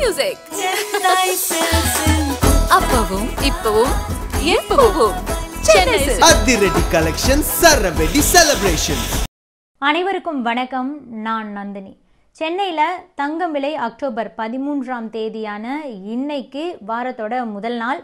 music. அப்பவும் இப்பவும் எப்பவும் சென்னை சில்க்ஸ். அதிரடி கலெக்ஷன், சரவெடி செலிப்ரேஷன். அனைவருக்கும் வணக்கம். நான் நந்தினி. சென்னையில் தங்கம் விலை அக்டோபர் 13ஆம் தேதியான இன்னைக்கு வாரத்தோட முதல் நாள்.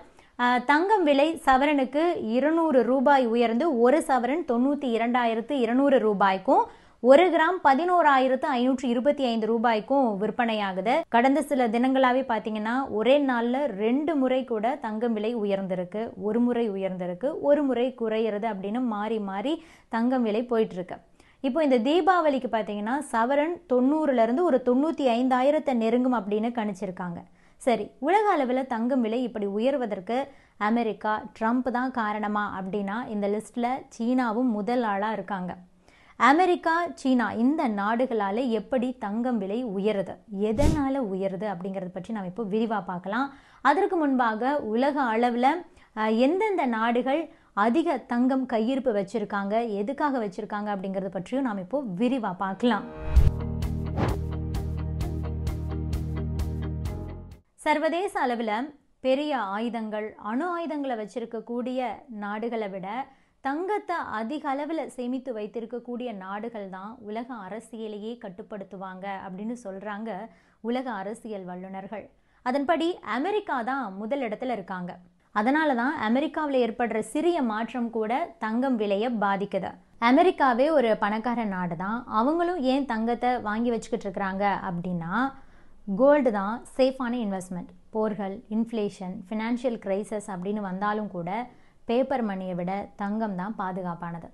தங்கம் விலை சவரனுக்கு 200 ரூபாய் உயர்ந்து ஒரு சவரன் 92,200 ரூபாய்க்கும் 1 கிராம் 11,525 ரூபாய்க்கும் விற்பனையாகுது. கடந்த சில தினங்களாகவே பார்த்தீங்கன்னா ஒரே நாளில் 2 முறை கூட தங்கம் விலை உயர்ந்திருக்கு. ஒரு முறை உயர்ந்திருக்கு, ஒரு முறை குறையிறது அப்படின்னு மாறி மாறி தங்கம் விலை போயிட்டுருக்கு. இப்போ இந்த தீபாவளிக்கு பார்த்தீங்கன்னா சவரன் 90லேருந்து ஒரு 95,000 நெருங்கும் அப்படின்னு கணிச்சிருக்காங்க. சரி, உலக அளவில் தங்கம் விலை இப்படி உயர்வதற்கு அமெரிக்கா, ட்ரம்ப் தான் காரணமா அப்படின்னா இந்த லிஸ்ட்டில் சீனாவும் முதல் ஆளாக இருக்காங்க. அமெரிக்கா, சீனா இந்த நாடுகளால் எப்படி தங்கம் விலை உயருது, எதனால் உயருது அப்படிங்கிறத பற்றி நாம் இப்போ விரிவாக பார்க்கலாம். அதற்கு முன்பாக உலக அளவில் எந்தெந்த நாடுகள் அதிக தங்கம் கையிருப்பு வச்சுருக்காங்க, எதுக்காக வச்சுருக்காங்க அப்படிங்கிறத பற்றியும் நாம் இப்போ விரிவாக பார்க்கலாம். சர்வதேச அளவில் பெரிய ஆயுதங்கள், அணு ஆயுதங்களை வச்சிருக்கக்கூடிய நாடுகளை விட தங்கத்தை அதிக அளவில் சேமித்து வைத்திருக்கக்கூடிய நாடுகள் தான் உலக அரசியலையே கட்டுப்படுத்துவாங்க அப்படின்னு சொல்கிறாங்க உலக அரசியல் வல்லுநர்கள். அதன்படி அமெரிக்கா தான் முதல் இடத்துல இருக்காங்க. அதனால தான் அமெரிக்காவில் ஏற்படுற சிறிய மாற்றம் கூட தங்கம் விலையை பாதிக்குது. அமெரிக்காவே ஒரு பணக்கார நாடு தான். அவங்களும் ஏன் தங்கத்தை வாங்கி வச்சுக்கிட்டு இருக்கிறாங்க அப்படின்னா கோல்டு தான் சேஃபான இன்வெஸ்ட்மெண்ட். போர்கள், இன்ஃப்ளேஷன், ஃபினான்ஷியல் கிரைசஸ் அப்படின்னு வந்தாலும் கூட பேப்பர் மணியை விட தங்கம் தான் பாதுகாப்பானது.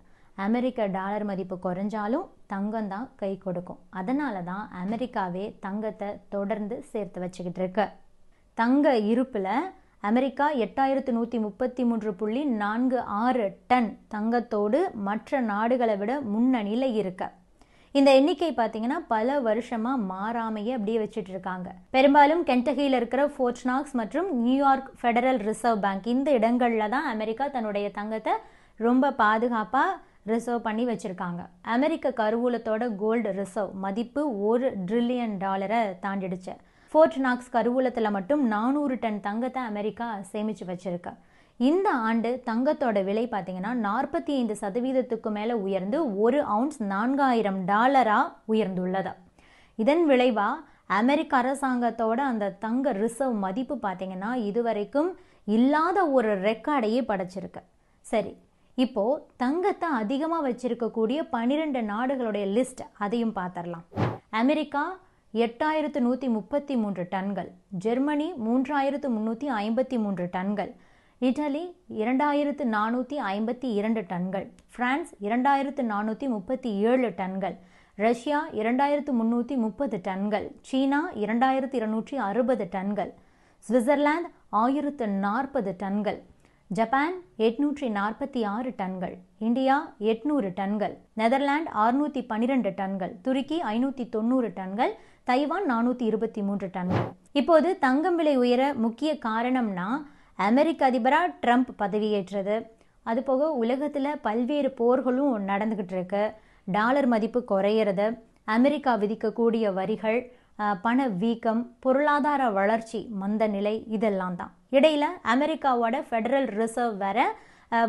அமெரிக்க டாலர் மதிப்பு குறைஞ்சாலும் தங்கம் தான் கை கொடுக்கும். அதனால தான் அமெரிக்காவே தங்கத்தை தொடர்ந்து சேர்த்து வச்சுக்கிட்டு இருக்கு. தங்க இருப்பில் அமெரிக்கா 8,133.46 டன் தங்கத்தோடு மற்ற நாடுகளை விட முன்னணியில் இருக்கு. இந்த எண்ணிக்கை பார்த்தீங்கன்னா பல வருஷமாக மாறாமையே அப்படியே வச்சுட்டு இருக்காங்க. பெரும்பாலும் கென்டக்கியில் இருக்கிற ஃபோர்ட் நாக்ஸ் மற்றும் நியூயார்க் ஃபெடரல் ரிசர்வ் பேங்க் இந்த இடங்களில் தான் அமெரிக்கா தன்னுடைய தங்கத்தை ரொம்ப பாதுகாப்பாக ரிசர்வ் பண்ணி வச்சுருக்காங்க. அமெரிக்க கருவூலத்தோட கோல்டு ரிசர்வ் மதிப்பு $1 ட்ரில்லியன் தாண்டிடுச்சு. ஃபோர்ட் நாக்ஸ் கருவூலத்தில் மட்டும் 400 டன் தங்கத்தை அமெரிக்கா சேமித்து வச்சிருக்கு. இந்த ஆண்டு தங்கத்தோட விலை பார்த்தீங்கன்னா 45% மேலே உயர்ந்து 1 அவுன்ஸ் $4,000 உயர்ந்துள்ளது. இதன் விளைவாக அமெரிக்க அரசாங்கத்தோட அந்த தங்க ரிசர்வ் மதிப்பு பார்த்தீங்கன்னா இதுவரைக்கும் இல்லாத ஒரு ரெக்கார்டையே படைச்சிருக்கு. சரி, இப்போது தங்கத்தை அதிகமாக வச்சிருக்கக்கூடிய 12 நாடுகளுடைய லிஸ்ட் அதையும் பார்த்துடலாம். அமெரிக்கா 8,133 டன்கள், ஜெர்மனி 3,353 டன்கள், இட்டலி 2,452 டன்கள், பிரான்ஸ் 2,437 டன்கள், ரஷ்யா 2,330 டன்கள், சீனா 2,260 டன்கள், சுவிட்சர்லாந்து 1,040 டன்கள், ஜப்பான் 846 டன்கள், இந்தியா 800 டன்கள், நெதர்லாந்து 612 டன்கள், துருக்கி 590 டன்கள், தைவான் 423 டன்கள். இப்போது தங்கம் விலை உயர முக்கிய காரணம்னா அமெரிக்க அதிபராக ட்ரம்ப் பதவியேற்றது. அதுபோக உலகத்தில் பல்வேறு போர்களும் நடந்துக்கிட்டு இருக்கு. டாலர் மதிப்பு குறையிறது, அமெரிக்கா விதிக்கக்கூடிய வரிகள், பண வீக்கம், பொருளாதார வளர்ச்சி மந்த நிலை, இதெல்லாம் தான். இடையில் அமெரிக்காவோட ஃபெடரல் ரிசர்வ் வேற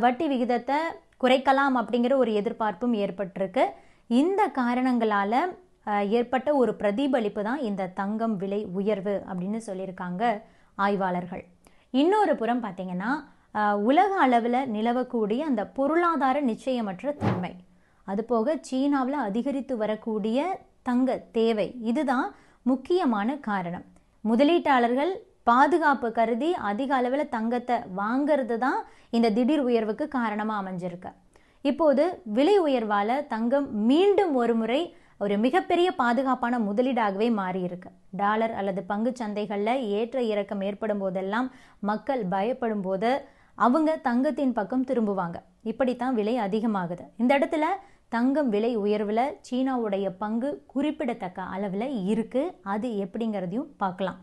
வட்டி விகிதத்தை குறைக்கலாம் அப்படிங்கிற ஒரு எதிர்பார்ப்பும் ஏற்பட்டிருக்கு. இந்த காரணங்களால் ஏற்பட்ட ஒரு பிரதிபலிப்பு தான் இந்த தங்கம் விலை உயர்வு அப்படின்னு சொல்லியிருக்காங்க ஆய்வாளர்கள். இன்னொரு புறம் பார்த்தீங்கன்னா உலக அளவில் நிலவக்கூடிய அந்த பொருளாதார நிச்சயமற்ற தன்மை, அதுபோக சீனாவில் அதிகரித்து வரக்கூடிய தங்க தேவை, இதுதான் முக்கியமான காரணம். முதலீட்டாளர்கள் பாதுகாப்பு கருதி அதிக அளவில் தங்கத்தை வாங்கிறது தான் இந்த திடீர் உயர்வுக்கு காரணமாக அமைஞ்சிருக்கு. இப்போது விலை உயர்வால் தங்கம் மீண்டும் ஒரு முறை ஒரு மிகப்பெரிய பாதுகாப்பான முதலீடாகவே மாறியிருக்கு. டாலர் அல்லது பங்கு சந்தைகளில் ஏற்ற இறக்கம் ஏற்படும் போதெல்லாம் மக்கள் பயப்படும் போது அவங்க தங்கத்தின் பக்கம் திரும்புவாங்க. இப்படித்தான் விலை அதிகமாகுது. இந்த இடத்துல தங்கம் விலை உயர்வில் சீனாவுடைய பங்கு குறிப்பிடத்தக்க அளவில் இருக்குது. அது எப்படிங்கிறதையும் பார்க்கலாம்.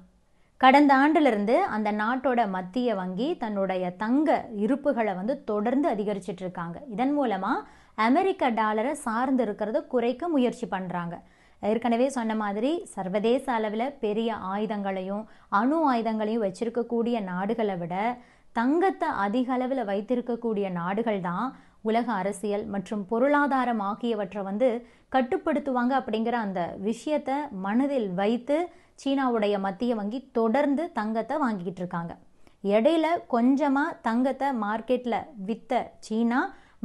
கடந்த ஆண்டிலிருந்து அந்த நாட்டோட மத்திய வங்கி தன்னுடைய தங்க இருப்புகளை தொடர்ந்து அதிகரிச்சிட்டு இருக்காங்க. இதன் மூலமாக அமெரிக்க டாலரை சார்ந்து இருக்கிறத குறைக்க முயற்சி பண்ணுறாங்க. ஏற்கனவே சொன்ன மாதிரி சர்வதேச அளவில் பெரிய ஆயுதங்களையும் அணு ஆயுதங்களையும் வச்சிருக்கக்கூடிய நாடுகளை விட தங்கத்தை அதிக அளவில் வைத்திருக்கக்கூடிய நாடுகள் தான் உலக அரசியல் மற்றும் பொருளாதாரம் ஆகியவற்றை கட்டுப்படுத்துவாங்க அப்படிங்கிற அந்த விஷயத்தை மனதில் வைத்து சீனாவுடைய மத்திய வங்கி தொடர்ந்து தங்கத்தை வாங்கிக்கிட்டு இருக்காங்க. இடையில கொஞ்சமாக தங்கத்தை மார்க்கெட்டில் விற்ற சீனா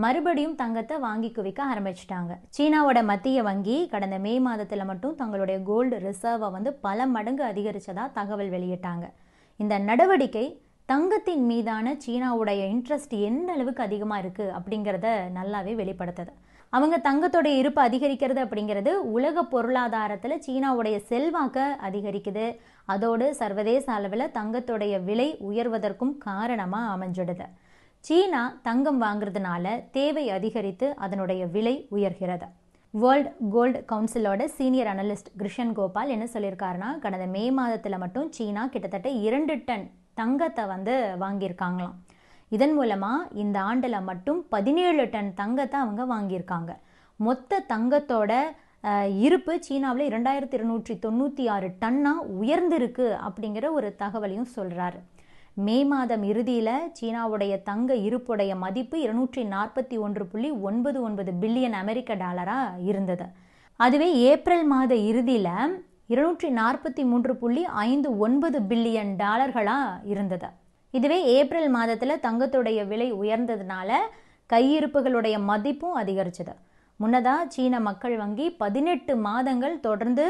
மறுபடியும் தங்கத்தை வாங்கி குவிக்க ஆரம்பிச்சிட்டாங்க. சீனாவோட மத்திய வங்கி கடந்த மே மாதத்தில் மட்டும் தங்களுடைய கோல்டு ரிசர்வை பல மடங்கு அதிகரித்ததா தகவல் வெளியிட்டாங்க. இந்த நடவடிக்கை தங்கத்தின் மீதான சீனாவுடைய இன்ட்ரெஸ்ட் எந்த அளவுக்கு அதிகமாக இருக்குது அப்படிங்கிறத நல்லாவே வெளிப்படுத்துது. அவங்க தங்கத்தோடைய இருப்பு அதிகரிக்கிறது அப்படிங்கிறது உலக பொருளாதாரத்தில் சீனாவுடைய செல்வாக்கை அதிகரிக்குது. அதோடு சர்வதேச அளவில் தங்கத்தோடைய விலை உயர்வதற்கும் காரணமாக அமைஞ்சிடுது. சீனா தங்கம் வாங்குறதுனால தேவை அதிகரித்து அதனுடைய விலை உயர்கிறது. வேர்ல்ட் கோல்டு கவுன்சிலோட சீனியர் அனலிஸ்ட் கிருஷன் கோபால் என்ன சொல்லியிருக்காருன்னா, கடந்த மே மாதத்தில் மட்டும் சீனா கிட்டத்தட்ட 2 டன் தங்கத்தை வாங்கியிருக்காங்களாம். இதன் மூலமாக இந்த ஆண்டில் மட்டும் 17 டன் தங்கத்தை அவங்க வாங்கியிருக்காங்க. மொத்த தங்கத்தோட இருப்பு சீனாவில் 2296 டன்னாக உயர்ந்திருக்கு அப்படிங்கிற ஒரு தகவலையும் சொல்கிறாரு. மே மாதம் இறுதியில் சீனாவுடைய தங்க இருப்புடைய மதிப்பு 241.99 பில்லியன் அமெரிக்க டாலராக இருந்தது. அதுவே ஏப்ரல் மாத இறுதியில் 243.59 பில்லியன் டாலர்களாக இருந்தது. இதுவே ஏப்ரல் மாதத்தில் தங்கத்துடைய விலை உயர்ந்ததுனால கையிருப்புகளுடைய மதிப்பும் அதிகரிச்சது. முன்னதாக சீன மக்கள் வங்கி 18 மாதங்கள் தொடர்ந்து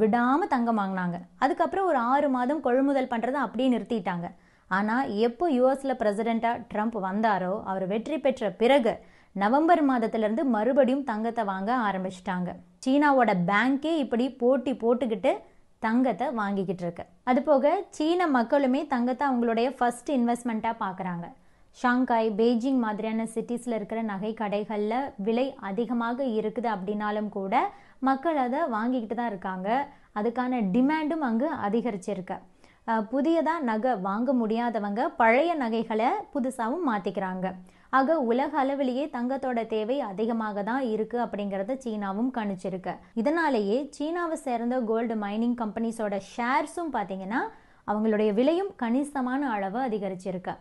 விடாமல் தங்கம் வாங்கினாங்க. அதுக்கப்புறம் ஒரு 6 மாதம் கொள்முதல் பண்ணுறதை அப்படியே நிறுத்திட்டாங்க. ஆனால் எப்போ யூஎஸில் பிரசிடெண்ட்டாக ட்ரம்ப் வந்தாரோ, அவர் வெற்றி பெற்ற பிறகு நவம்பர் மாதத்திலிருந்து மறுபடியும் தங்கத்தை வாங்க ஆரம்பிச்சிட்டாங்க. சீனாவோட பேங்கே இப்படி போட்டி போட்டுக்கிட்டு தங்கத்தை வாங்கிக்கிட்டு இருக்கு. அது போக சீன மக்களுமே தங்கத்தை அவங்களுடைய ஃபர்ஸ்ட் இன்வெஸ்ட்மெண்ட்டாக பார்க்குறாங்க. ஷாங்காய், பெய்ஜிங் மாதிரியான சிட்டிஸில் இருக்கிற நகை கடைகளில் விலை அதிகமாக இருக்குது அப்படின்னாலும் கூட மக்கள் அதை வாங்கிக்கிட்டு தான் இருக்காங்க. அதுக்கான டிமாண்டும் அங்கு அதிகரிச்சிருக்கு. புதியதாக நகை வாங்க முடியாதவங்க பழைய நகைகளை புதுசாகவும் மாற்றிக்கிறாங்க. ஆக உலக அளவிலேயே தங்கத்தோட தேவை அதிகமாக தான் இருக்குது அப்படிங்கிறத சீனாவும் கணிச்சிருக்கு. இதனாலேயே சீனாவை சேர்ந்த கோல்டு மைனிங் கம்பெனிஸோட ஷேர்ஸும் பார்த்தீங்கன்னா அவங்களுடைய விலையும் கணிசமான அளவு அதிகரிச்சிருக்கு.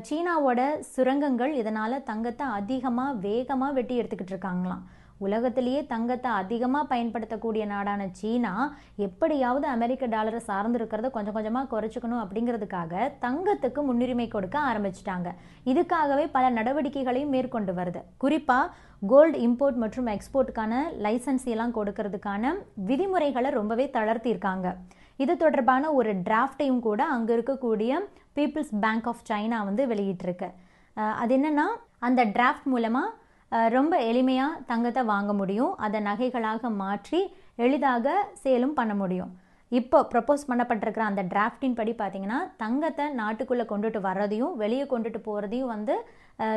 சீனாவோட சுரங்கங்கள் இதனால் தங்கத்தை அதிகமாக வேகமாக வெட்டி எடுத்துக்கிட்டு இருக்காங்களாம். உலகத்திலேயே தங்கத்தை அதிகமாக பயன்படுத்தக்கூடிய நாடான சீனா எப்படியாவது அமெரிக்க டாலரை சார்ந்திருக்கிறத கொஞ்சம் கொஞ்சமாக குறைச்சிக்கணும் அப்படிங்கிறதுக்காக தங்கத்துக்கு முன்னுரிமை கொடுக்க ஆரம்பிச்சிட்டாங்க. இதுக்காகவே பல நடவடிக்கைகளையும் மேற்கொண்டு வருது. குறிப்பாக கோல்டு இம்போர்ட் மற்றும் எக்ஸ்போர்ட்டுக்கான லைசன்ஸ் எல்லாம் கொடுக்கறதுக்கான விதிமுறைகளை ரொம்பவே தளர்த்தியிருக்காங்க. இது தொடர்பான ஒரு டிராஃப்டையும் கூட அங்கே இருக்கக்கூடிய பீப்புள்ஸ் பேங்க் ஆஃப் சைனா வெளியிட்டிருக்கு. அது என்னன்னா, அந்த டிராஃப்ட் மூலமாக ரொம்ப எளிமையாக தங்கத்தை வாங்க முடியும். அதை நகைகளாக மாற்றி எளிதாக சேலும் பண்ண முடியும். இப்போ ப்ரப்போஸ் பண்ணப்பட்டிருக்கிற அந்த டிராஃப்டின் படி பார்த்தீங்கன்னா தங்கத்தை நாட்டுக்குள்ளே கொண்டுட்டு வர்றதையும் வெளியே கொண்டுட்டு போகிறதையும்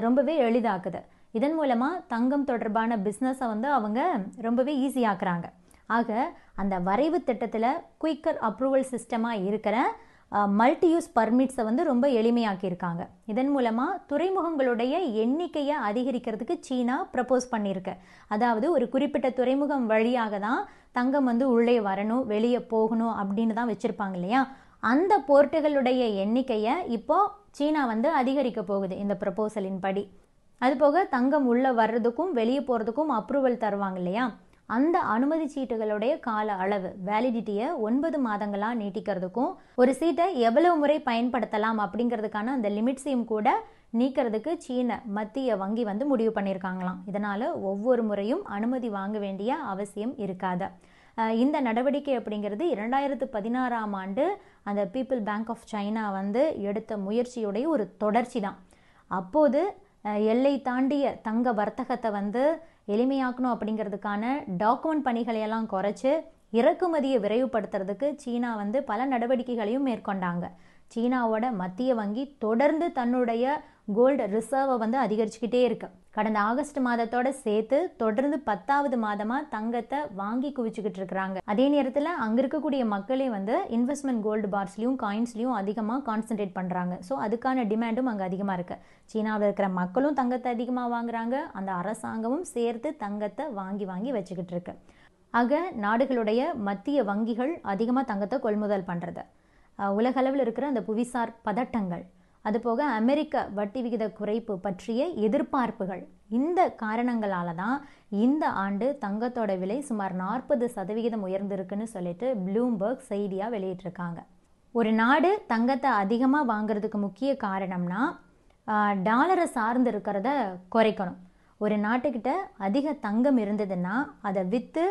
ரொம்பவே எளிதாக்குது. இதன் மூலமாக தங்கம் தொடர்பான பிஸ்னஸை அவங்க ரொம்பவே ஈஸியாக்குறாங்க. ஆக அந்த வரைவு திட்டத்தில் குயிக்கர் அப்ரூவல் சிஸ்டமாக இருக்கிற மல்டி யூஸ் பர்மிட்ஸை ரொம்ப எளிமையாக்கியிருக்காங்க. இதன் மூலமாக துறைமுகங்களுடைய எண்ணிக்கையை அதிகரிக்கிறதுக்கு சீனா ப்ரப்போஸ் பண்ணியிருக்கு. அதாவது ஒரு குறிப்பிட்ட துறைமுகம் வழியாக தான் தங்கம் உள்ளே வரணும், வெளியே போகணும் அப்படின்னு தான் வச்சுருப்பாங்க இல்லையா. அந்த போர்ட்டுகளுடைய எண்ணிக்கையை இப்போது சீனா அதிகரிக்க போகுது இந்த ப்ரப்போசலின் படி. அதுபோக தங்கம் உள்ளே வர்றதுக்கும் வெளியே போகிறதுக்கும் அப்ரூவல் தருவாங்க இல்லையா, அந்த அனுமதி சீட்டுகளுடைய கால அளவு வேலிடிட்டியை 9 மாதங்களாக நீட்டிக்கிறதுக்கும் ஒரு சீட்டை எவ்வளவு முறை பயன்படுத்தலாம் அப்படிங்கிறதுக்கான அந்த லிமிட்ஸையும் கூட நீக்கிறதுக்கு சீன மத்திய வங்கி முடிவு பண்ணியிருக்காங்களாம். இதனால் ஒவ்வொரு முறையும் அனுமதி வாங்க வேண்டிய அவசியம் இருக்காது. இந்த நடவடிக்கை அப்படிங்கிறது 2016ஆம் ஆண்டு அந்த பீப்புள் பேங்க் ஆஃப் சைனா எடுத்த முயற்சியுடைய ஒரு தொடர்ச்சி தான். அப்போது எல்லை தாண்டிய தங்க வர்த்தகத்தை எளிமையாக்கணும் அப்படிங்கிறதுக்கான டாக்குமெண்ட் பணிகளையெல்லாம் குறைச்சி இறக்குமதியை விரைவுபடுத்துறதுக்கு சீனா பல நடவடிக்கைகளையும் மேற்கொண்டாங்க. சீனாவோட மத்திய வங்கி தொடர்ந்து தன்னுடைய கோல்டு ரிசர்வை அதிகரிச்சுக்கிட்டே இருக்கு. கடந்த ஆகஸ்ட் மாதத்தோட சேர்த்து தொடர்ந்து 10வது மாதமாக தங்கத்தை வாங்கி குவிச்சுக்கிட்டு இருக்கிறாங்க. அதே நேரத்தில் அங்கே இருக்கக்கூடிய மக்களே இன்வெஸ்ட்மெண்ட் கோல்டு பார்ஸ்லையும் காயின்ஸ்லையும் அதிகமாக கான்சென்ட்ரேட் பண்ணுறாங்க. ஸோ அதுக்கான டிமாண்டும் அங்கே அதிகமாக இருக்குது. சீனாவில் இருக்கிற மக்களும் தங்கத்தை அதிகமாக வாங்குறாங்க, அந்த அரசாங்கமும் சேர்த்து தங்கத்தை வாங்கி வச்சுக்கிட்டு இருக்கு. ஆக நாடுகளுடைய மத்திய வங்கிகள் அதிகமாக தங்கத்தை கொள்முதல் பண்ணுறது, உலகளவில் இருக்கிற அந்த புவிசார் பதட்டங்கள், அதுபோக அமெரிக்க வட்டி விகித குறைப்பு பற்றிய எதிர்பார்ப்புகள், இந்த காரணங்களால தான் இந்த ஆண்டு தங்கத்தோட விலை சுமார் 40% உயர்ந்திருக்குன்னு சொல்லிட்டு ப்ளூம்பர்க் செய்தியாக வெளியிட்டிருக்காங்க. ஒரு நாடு தங்கத்தை அதிகமாக வாங்குறதுக்கு முக்கிய காரணம்னா டாலரை சார்ந்து இருக்கிறத குறைக்கணும். ஒரு நாட்டுக்கிட்ட அதிக தங்கம் இருந்ததுன்னா அதை விற்று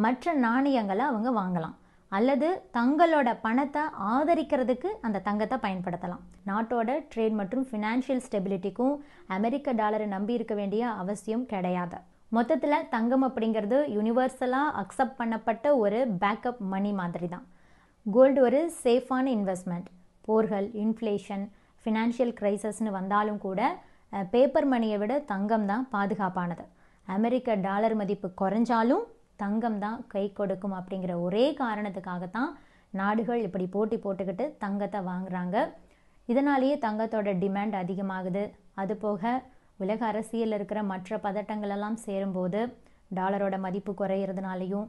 மற்ற நாணயங்களை அவங்க வாங்கலாம், அல்லது தங்களோட பணத்தை ஆதரிக்கிறதுக்கு அந்த தங்கத்தை பயன்படுத்தலாம். நாட்டோட ட்ரேட் மற்றும் ஃபினான்ஷியல் ஸ்டெபிலிட்டிக்கும் அமெரிக்க டாலரை நம்பி இருக்க வேண்டிய அவசியம் கிடையாது. மொத்தத்தில் தங்கம் அப்படிங்கிறது யூனிவர்சலாக அக்செப்ட் பண்ணப்பட்ட ஒரு பேக்கப் மணி மாதிரி தான். கோல்டு ஒரு சேஃபான இன்வெஸ்ட்மெண்ட். போர்கள், இன்ஃப்ளேஷன், ஃபினான்ஷியல் கிரைசஸ்னு வந்தாலும் கூட பேப்பர் மணியை விட தங்கம் தான் பாதுகாப்பானது. அமெரிக்க டாலர் மதிப்பு குறைஞ்சாலும் தங்கம் தான் கை கொடுக்கும் அப்படிங்கிற ஒரே காரணத்துக்காகத்தான் நாடுகள் இப்படி போட்டி போட்டுக்கிட்டு தங்கத்தை வாங்குறாங்க. இதனாலேயே தங்கத்தோட டிமாண்ட் அதிகமாகுது. அதுபோக உலக அரசியலில் இருக்கிற மற்ற பதட்டங்களெல்லாம் சேரும்போது டாலரோட மதிப்பு குறையிறதுனாலையும்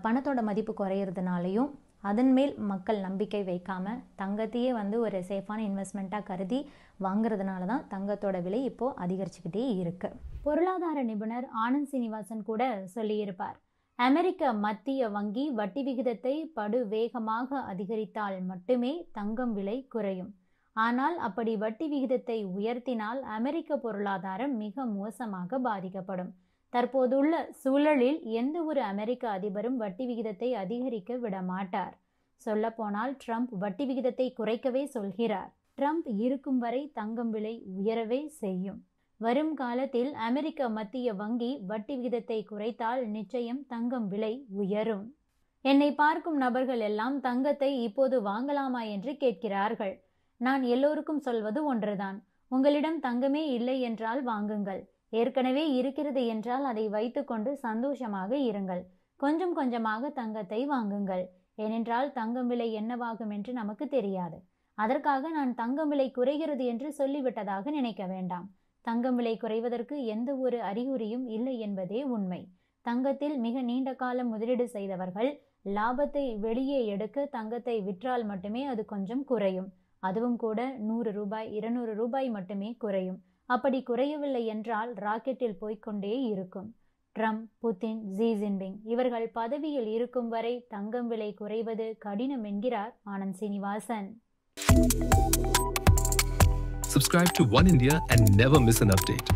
பணத்தோட மதிப்பு குறையிறதுனாலையும் அதன் மேல் மக்கள் நம்பிக்கை வைக்காமல் தங்கத்தையே ஒரு சேஃபான இன்வெஸ்ட்மெண்ட்டாக கருதி வாங்குறதுனால தான் தங்கத்தோட விலை இப்போது அதிகரிச்சுக்கிட்டே இருக்கு. பொருளாதார நிபுணர் ஆனந்த் சீனிவாசன் கூட சொல்லியிருப்பார், அமெரிக்க மத்திய வங்கி வட்டி விகிதத்தை படு வேகமாக அதிகரித்தால் மட்டுமே தங்கம் விலை குறையும். ஆனால் அப்படி வட்டி விகிதத்தை உயர்த்தினால் அமெரிக்க பொருளாதாரம் மிக மோசமாக பாதிக்கப்படும். தற்போதுள்ள சூழலில் எந்த ஒரு அமெரிக்க அதிபரும் வட்டி விகிதத்தை அதிகரிக்க விட மாட்டார். சொல்லப்போனால் ட்ரம்ப் வட்டி விகிதத்தை குறைக்கவே சொல்கிறார். ட்ரம்ப் இருக்கும் வரை தங்கம் விலை உயரவே செய்யும். வரும் காலத்தில் அமெரிக்க மத்திய வங்கி வட்டி விகிதத்தை குறைத்தால் நிச்சயம் தங்கம் விலை உயரும். என்னை பார்க்கும் நபர்கள் எல்லாம் தங்கத்தை இப்போது வாங்கலாமா என்று கேட்கிறார்கள். நான் எல்லோருக்கும் சொல்வது ஒன்றுதான், உங்களிடம் தங்கமே இல்லை என்றால் வாங்குங்கள். ஏற்கனவே இருக்கிறது என்றால் அதை வைத்துக்கொண்டு சந்தோஷமாக இருங்கள். கொஞ்சம் கொஞ்சமாக தங்கத்தை வாங்குங்கள். ஏனென்றால் தங்கம் விலை என்னவாகும் என்று நமக்கு தெரியாது. அதற்காக நான் தங்கம் விலை குறைகிறது என்று சொல்லிவிட்டதாக நினைக்க வேண்டாம். தங்கம் விலை குறைவதற்கு எந்த ஒரு அறிகுறியும் இல்லை என்பதே உண்மை. தங்கத்தில் மிக நீண்ட காலம் முதலீடு செய்தவர்கள் லாபத்தை வெளியே எடுக்க தங்கத்தை விற்றால் மட்டுமே அது கொஞ்சம் குறையும். அதுவும் கூட 100 ரூபாய் 200 ரூபாய் மட்டுமே குறையும். அப்படி குறையவில்லை என்றால் ராக்கெட்டில் போய்கொண்டே இருக்கும். ட்ரம்ப், புதின், ஜி ஜின்பிங் இவர்கள் பதவியில் இருக்கும் வரை தங்கம் விலை குறைவது கடினம் என்கிறார் Anand Srinivasan. Subscribe to One India and never miss an update.